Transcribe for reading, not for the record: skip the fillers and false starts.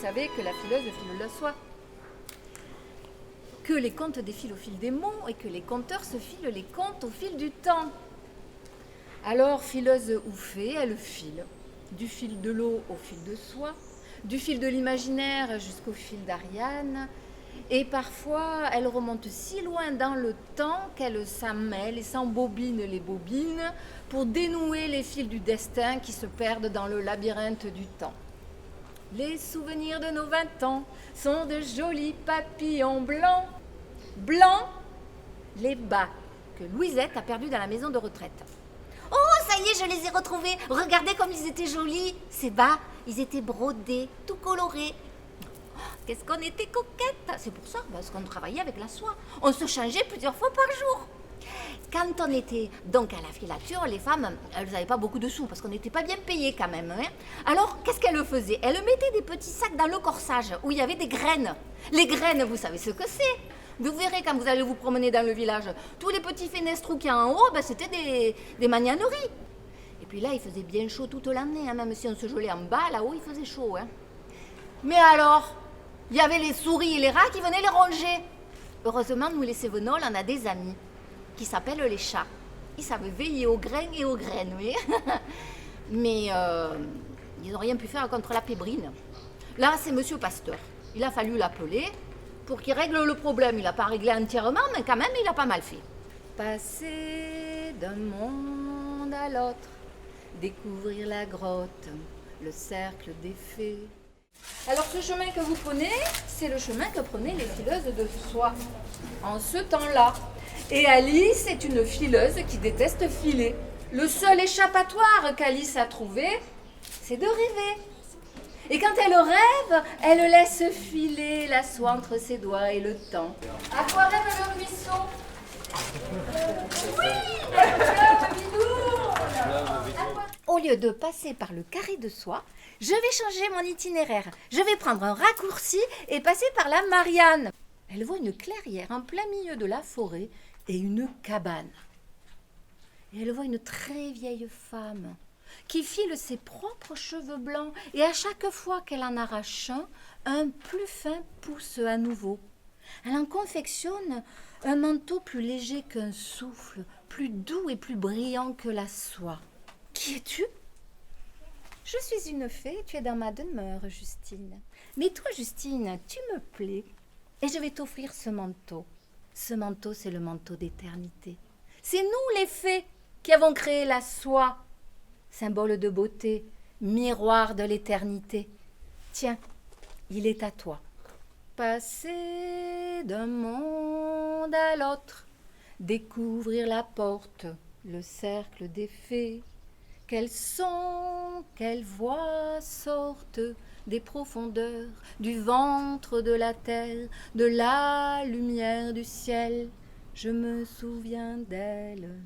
savez que la fileuse file le soie. Que les contes défilent au fil des mots et que les conteurs se filent les contes au fil du temps. Alors, fileuse ou fée, elle file, du fil de l'eau au fil de soie, du fil de l'imaginaire jusqu'au fil d'Ariane, et parfois elle remonte si loin dans le temps qu'elle s'en mêle et s'embobine les bobines pour dénouer les fils du destin qui se perdent dans le labyrinthe du temps. Les souvenirs de nos 20 ans sont de jolis papillons blancs. Blancs, les bas que Louisette a perdus dans la maison de retraite. Oh, ça y est, je les ai retrouvés. Regardez comme ils étaient jolis. Ces bas, ils étaient brodés, tout colorés. Qu'est-ce qu'on était coquettes. C'est pour ça, parce qu'on travaillait avec la soie. On se changeait plusieurs fois par jour. Quand on était donc à la filature, les femmes, elles n'avaient pas beaucoup de sous parce qu'on n'était pas bien payés quand même. Hein. Alors, qu'est-ce qu'elles faisaient? Elles mettaient des petits sacs dans le corsage où il y avait des graines. Les graines, vous savez ce que c'est? Vous verrez quand vous allez vous promener dans le village, tous les petits fenestrous qu'il y a en haut, c'était des magnaneries. Et puis là, il faisait bien chaud toute l'année, hein, même si on se gelait en bas, là-haut, il faisait chaud. Hein. Mais alors, il y avait les souris et les rats qui venaient les ronger. Heureusement, nous les Cévenols, on a des amis qui s'appellent les chats. Ils savent veiller aux grains et aux graines, oui. Mais ils n'ont rien pu faire contre la pébrine. Là, c'est Monsieur Pasteur. Il a fallu l'appeler pour qu'il règle le problème. Il n'a pas réglé entièrement, mais quand même, il a pas mal fait. Passer d'un monde à l'autre, découvrir la grotte, le cercle des fées. Alors ce chemin que vous prenez, c'est le chemin que prenaient les fileuses de soie en ce temps-là. Et Alice est une fileuse qui déteste filer. Le seul échappatoire qu'Alice a trouvé, c'est de rêver. Et quand elle rêve, elle laisse filer la soie entre ses doigts et le temps. À quoi rêve le ruisseau? Oui, le bidoule. Au lieu de passer par le carré de soie, je vais changer mon itinéraire. Je vais prendre un raccourci et passer par la Marianne. Elle voit une clairière en plein milieu de la forêt et une cabane. Et elle voit une très vieille femme qui file ses propres cheveux blancs et à chaque fois qu'elle en arrache un plus fin pousse à nouveau. Elle en confectionne un manteau plus léger qu'un souffle, plus doux et plus brillant que la soie. Qui es-tu? Je suis une fée, tu es dans ma demeure, Justine. Mais toi, Justine, tu me plais et je vais t'offrir ce manteau. Ce manteau, c'est le manteau d'éternité. C'est nous, les fées, qui avons créé la soie, symbole de beauté, miroir de l'éternité. Tiens, il est à toi. Passer d'un monde à l'autre, découvrir la porte, le cercle des fées. Quels sons, quelles voix sortent des profondeurs, du ventre de la terre, de la lumière du ciel. Je me souviens d'elle.